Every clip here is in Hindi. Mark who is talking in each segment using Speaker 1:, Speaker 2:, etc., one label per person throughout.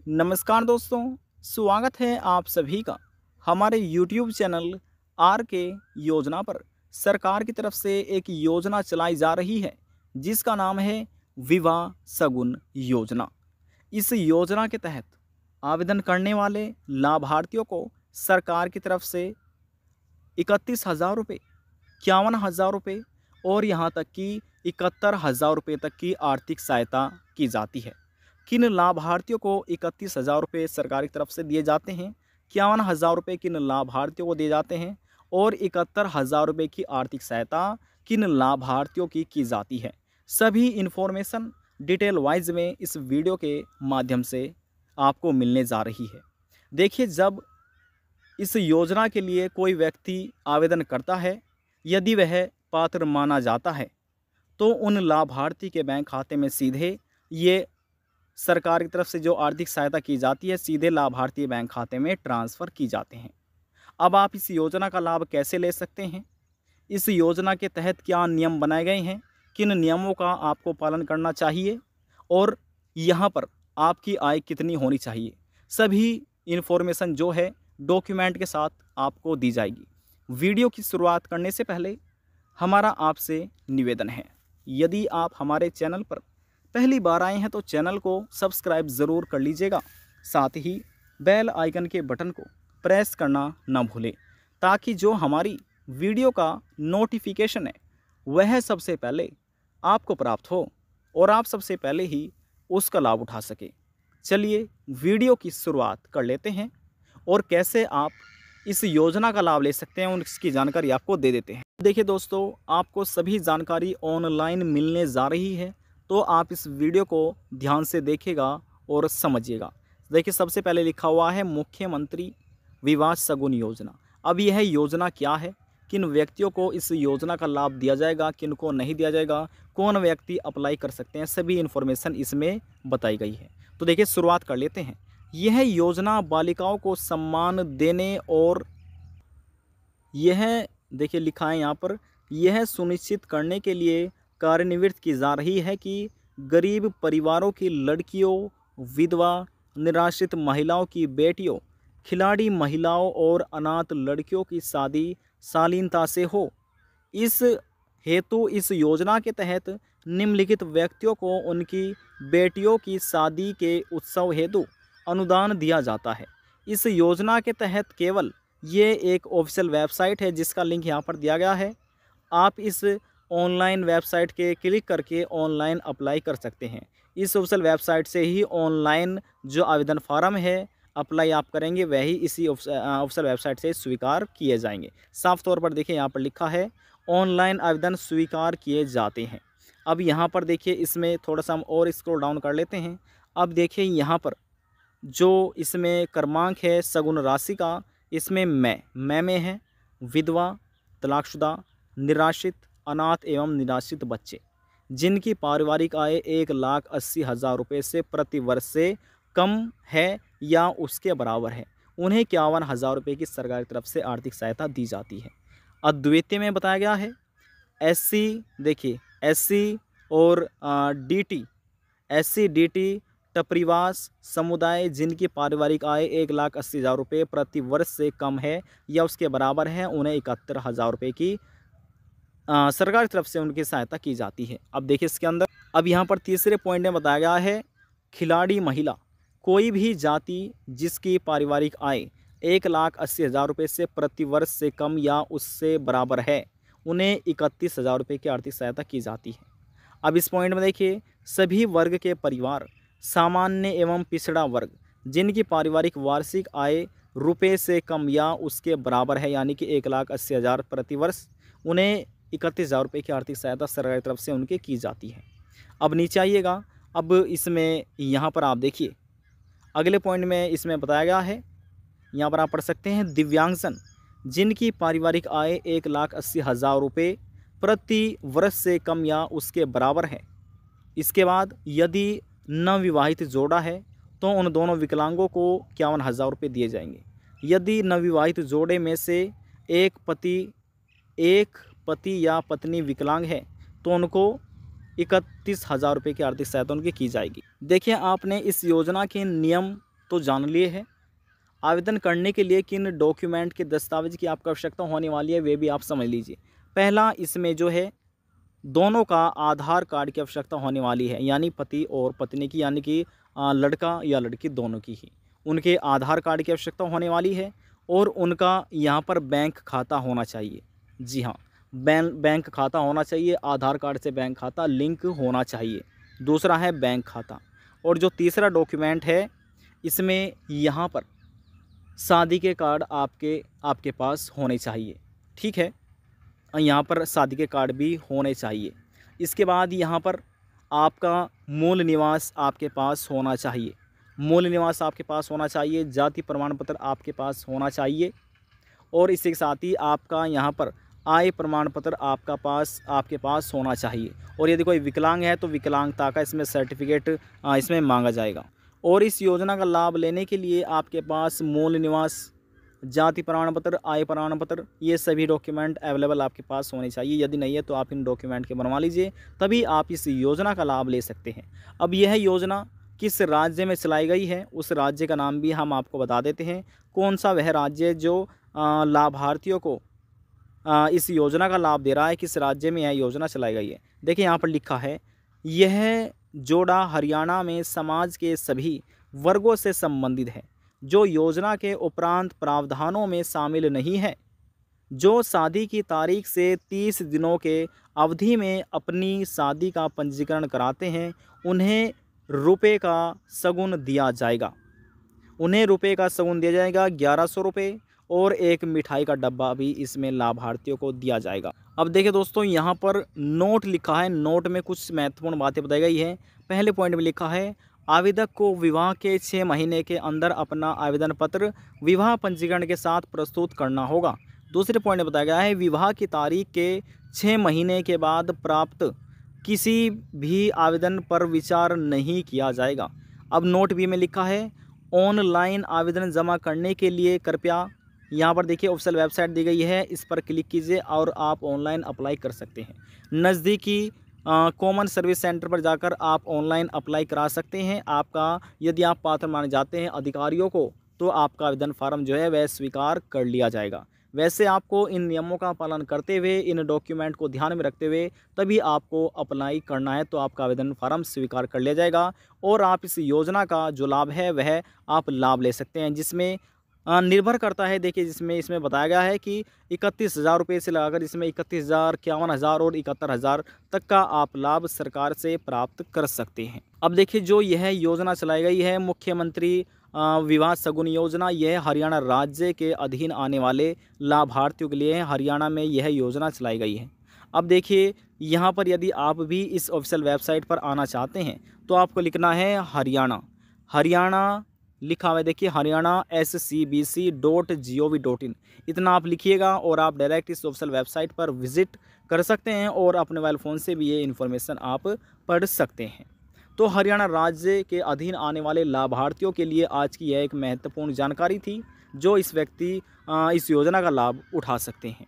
Speaker 1: नमस्कार दोस्तों, स्वागत है आप सभी का हमारे YouTube चैनल आर के योजना पर। सरकार की तरफ से एक योजना चलाई जा रही है जिसका नाम है विवाह शगुन योजना। इस योजना के तहत आवेदन करने वाले लाभार्थियों को सरकार की तरफ से 31,000 रुपये, 51,000 रुपये और यहाँ तक कि 71,000 रुपये तक की आर्थिक सहायता की जाती है। किन लाभार्थियों को 31,000 रुपये सरकार की तरफ से दिए जाते हैं, 51,000 रुपये किन लाभार्थियों को दिए जाते हैं और 71,000 रुपये की आर्थिक सहायता किन लाभार्थियों की जाती है। सभी इन्फॉर्मेशन डिटेल वाइज में इस वीडियो के माध्यम से आपको मिलने जा रही है। देखिए, जब इस योजना के लिए कोई व्यक्ति आवेदन करता है, यदि वह पात्र माना जाता है तो उन लाभार्थी के बैंक खाते में सीधे ये सरकार की तरफ से जो आर्थिक सहायता की जाती है सीधे लाभार्थी बैंक खाते में ट्रांसफ़र की जाते हैं। अब आप इस योजना का लाभ कैसे ले सकते हैं, इस योजना के तहत क्या नियम बनाए गए हैं, किन नियमों का आपको पालन करना चाहिए और यहाँ पर आपकी आय कितनी होनी चाहिए, सभी इन्फॉर्मेशन जो है डॉक्यूमेंट के साथ आपको दी जाएगी। वीडियो की शुरुआत करने से पहले हमारा आपसे निवेदन है, यदि आप हमारे चैनल पर पहली बार आए हैं तो चैनल को सब्सक्राइब ज़रूर कर लीजिएगा, साथ ही बेल आइकन के बटन को प्रेस करना ना भूलें ताकि जो हमारी वीडियो का नोटिफिकेशन है वह सबसे पहले आपको प्राप्त हो और आप सबसे पहले ही उसका लाभ उठा सके। चलिए वीडियो की शुरुआत कर लेते हैं और कैसे आप इस योजना का लाभ ले सकते हैं और इसकी जानकारी आपको दे देते हैं। देखिए दोस्तों, आपको सभी जानकारी ऑनलाइन मिलने जा रही है, तो आप इस वीडियो को ध्यान से देखिएगा और समझिएगा। देखिए, सबसे पहले लिखा हुआ है मुख्यमंत्री विवाह शगुन योजना। अब यह योजना क्या है, किन व्यक्तियों को इस योजना का लाभ दिया जाएगा, किन को नहीं दिया जाएगा, कौन व्यक्ति अप्लाई कर सकते हैं, सभी इन्फॉर्मेशन इसमें बताई गई है। तो देखिए, शुरुआत कर लेते हैं। यह योजना बालिकाओं को सम्मान देने और यह देखिए लिखा है यहाँ पर, यह सुनिश्चित करने के लिए कार्यान्वित की जा रही है कि गरीब परिवारों की लड़कियों, विधवा, निराश्रित महिलाओं की बेटियों, खिलाड़ी महिलाओं और अनाथ लड़कियों की शादी शालीनता से हो। इस हेतु इस योजना के तहत निम्नलिखित व्यक्तियों को उनकी बेटियों की शादी के उत्सव हेतु अनुदान दिया जाता है। इस योजना के तहत केवल ये एक ऑफिशियल वेबसाइट है जिसका लिंक यहाँ पर दिया गया है। आप इस ऑनलाइन वेबसाइट के क्लिक करके ऑनलाइन अप्लाई कर सकते हैं। इस ऑफिशियल वेबसाइट से ही ऑनलाइन जो आवेदन फार्म है अप्लाई आप करेंगे वही इसी ऑफिशियल वेबसाइट से स्वीकार किए जाएंगे। साफ तौर पर देखिए यहाँ पर लिखा है ऑनलाइन आवेदन स्वीकार किए जाते हैं। अब यहाँ पर देखिए, इसमें थोड़ा सा हम और स्क्रॉल डाउन कर लेते हैं। अब देखिए यहाँ पर जो इसमें क्रमांक है शगुन राशि का, इसमें मैं में है विधवा, तलाकशुदा, निराश्रित, अनाथ एवं निराश्रित बच्चे जिनकी पारिवारिक आय 1,80,000 रुपये से प्रति वर्ष से कम है या उसके बराबर है, उन्हें 51,000 रुपये की सरकार की तरफ से आर्थिक सहायता दी जाती है। अद्वितीय में बताया गया है एससी, देखिए एससी और डीटी, एससी डीटी टपरिवास समुदाय जिनकी पारिवारिक आय 1,80,000 रुपये प्रति वर्ष से कम है या उसके बराबर है, उन्हें 71,000 रुपये की सरकार की तरफ से उनकी सहायता की जाती है। अब देखिए इसके अंदर, अब यहाँ पर तीसरे पॉइंट में बताया गया है खिलाड़ी महिला, कोई भी जाति जिसकी पारिवारिक आय 1,80,000 रुपये से प्रति वर्ष से कम या उससे बराबर है, उन्हें 31,000 रुपये की आर्थिक सहायता की जाती है। अब इस पॉइंट में देखिए सभी वर्ग के परिवार, सामान्य एवं पिछड़ा वर्ग जिनकी पारिवारिक वार्षिक आय रुपये से कम या उसके बराबर है यानी कि 1,80,000 प्रति वर्ष, उन्हें 31,000 रुपये की आर्थिक सहायता सरकार की तरफ से उनके की जाती है। अब नीचे आइएगा, अब इसमें यहाँ पर आप देखिए अगले पॉइंट में इसमें बताया गया है, यहाँ पर आप पढ़ सकते हैं दिव्यांगजन जिनकी पारिवारिक आय 1,80,000 रुपये प्रति वर्ष से कम या उसके बराबर है। इसके बाद यदि नवविवाहित जोड़ा है तो उन दोनों विकलांगों को 51,000 रुपये दिए जाएंगे। यदि नवविवाहित जोड़े में से एक पति या पत्नी विकलांग है तो उनको 31,000 रुपये की आर्थिक सहायता उनकी की जाएगी। देखिए, आपने इस योजना के नियम तो जान लिए है। आवेदन करने के लिए किन डॉक्यूमेंट के दस्तावेज की आपको आवश्यकता होने वाली है वे भी आप समझ लीजिए। पहला, इसमें जो है दोनों का आधार कार्ड की आवश्यकता होने वाली है, यानी पति और पत्नी की, यानी कि लड़का या लड़की दोनों की ही उनके आधार कार्ड की आवश्यकता होने वाली है। और उनका यहाँ पर बैंक खाता होना चाहिए। जी हाँ, बैंक खाता होना चाहिए, आधार कार्ड से बैंक खाता लिंक होना चाहिए। दूसरा है बैंक खाता। और जो तीसरा डॉक्यूमेंट है, इसमें यहाँ पर शादी के कार्ड आपके पास होने चाहिए। ठीक है, यहाँ पर शादी के कार्ड भी होने चाहिए। इसके बाद यहाँ पर आपका मूल निवास आपके पास होना चाहिए। मूल निवास आपके पास होना चाहिए। जाति प्रमाण पत्र आपके पास होना चाहिए। और इसके साथ ही आपका यहाँ पर आय प्रमाण पत्र आपके पास होना चाहिए। और यदि कोई विकलांग है तो विकलांगता का इसमें सर्टिफिकेट इसमें मांगा जाएगा। और इस योजना का लाभ लेने के लिए आपके पास मूल निवास, जाति प्रमाण पत्र, आय प्रमाण पत्र, ये सभी डॉक्यूमेंट अवेलेबल आपके पास होने चाहिए। यदि नहीं है तो आप इन डॉक्यूमेंट के बनवा लीजिए, तभी आप इस योजना का लाभ ले सकते हैं। अब यह योजना किस राज्य में चलाई गई है, उस राज्य का नाम भी हम आपको बता देते हैं। कौन सा वह राज्य जो लाभार्थियों को इस योजना का लाभ दे रहा है, किस राज्य में यह योजना चलाई गई है। देखिए यहाँ पर लिखा है, यह जोड़ा हरियाणा में समाज के सभी वर्गों से संबंधित है, जो योजना के उपरांत प्रावधानों में शामिल नहीं है। जो शादी की तारीख से 30 दिनों के अवधि में अपनी शादी का पंजीकरण कराते हैं, उन्हें रुपये का शगुन दिया जाएगा। उन्हें रुपये का शगुन दिया जाएगा 1100 रुपये, और एक मिठाई का डब्बा भी इसमें लाभार्थियों को दिया जाएगा। अब देखिए दोस्तों, यहाँ पर नोट लिखा है। नोट में कुछ महत्वपूर्ण बातें बताई गई है। पहले पॉइंट में लिखा है, आवेदक को विवाह के 6 महीने के अंदर अपना आवेदन पत्र विवाह पंजीकरण के साथ प्रस्तुत करना होगा। दूसरे पॉइंट में बताया गया है, विवाह की तारीख के 6 महीने के बाद प्राप्त किसी भी आवेदन पर विचार नहीं किया जाएगा। अब नोट बी में लिखा है, ऑनलाइन आवेदन जमा करने के लिए कृपया, यहाँ पर देखिए ऑफिशियल वेबसाइट दी गई है, इस पर क्लिक कीजिए और आप ऑनलाइन अप्लाई कर सकते हैं। नज़दीकी कॉमन सर्विस सेंटर पर जाकर आप ऑनलाइन अप्लाई करा सकते हैं। आपका, यदि आप पात्र माने जाते हैं अधिकारियों को, तो आपका आवेदन फार्म जो है वह स्वीकार कर लिया जाएगा। वैसे आपको इन नियमों का पालन करते हुए, इन डॉक्यूमेंट को ध्यान में रखते हुए तभी आपको अप्लाई करना है, तो आपका आवेदन फार्म स्वीकार कर लिया जाएगा और आप इस योजना का जो लाभ है वह आप लाभ ले सकते हैं। जिसमें निर्भर करता है, देखिए जिसमें इसमें बताया गया है कि 31,000 रुपये से लगाकर इसमें 31,000, 51,000 और 71,000 तक का आप लाभ सरकार से प्राप्त कर सकते हैं। अब देखिए, जो यह योजना चलाई गई है, मुख्यमंत्री विवाह शगुन योजना, यह हरियाणा राज्य के अधीन आने वाले लाभार्थियों के लिए हरियाणा में यह योजना चलाई गई है। अब देखिए, यहाँ पर यदि आप भी इस ऑफिशियल वेबसाइट पर आना चाहते हैं तो आपको लिखना है हरियाणा लिखा हुआ है, देखिए हरियाणा scbc.gov.in, इतना आप लिखिएगा और आप डायरेक्ट इस ऑफिशियल वेबसाइट पर विजिट कर सकते हैं और अपने मोबाइल फ़ोन से भी ये इन्फॉर्मेशन आप पढ़ सकते हैं। तो हरियाणा राज्य के अधीन आने वाले लाभार्थियों के लिए आज की यह एक महत्वपूर्ण जानकारी थी, जो इस व्यक्ति इस योजना का लाभ उठा सकते हैं।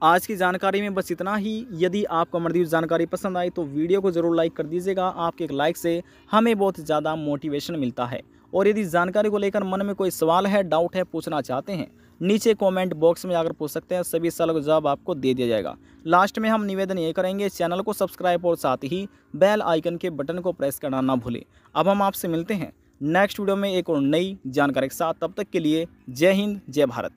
Speaker 1: आज की जानकारी में बस इतना ही। यदि आपको हमारी जानकारी पसंद आई तो वीडियो को ज़रूर लाइक कर दीजिएगा। आपके एक लाइक से हमें बहुत ज़्यादा मोटिवेशन मिलता है। और यदि जानकारी को लेकर मन में कोई सवाल है, डाउट है, पूछना चाहते हैं, नीचे कमेंट बॉक्स में जाकर पूछ सकते हैं। सभी सवालों का जवाब आपको दे दिया जाएगा। लास्ट में हम निवेदन ये करेंगे, चैनल को सब्सक्राइब और साथ ही बेल आइकन के बटन को प्रेस करना ना भूलें। अब हम आपसे मिलते हैं नेक्स्ट वीडियो में एक और नई जानकारी के साथ। तब तक के लिए जय हिंद, जय भारत।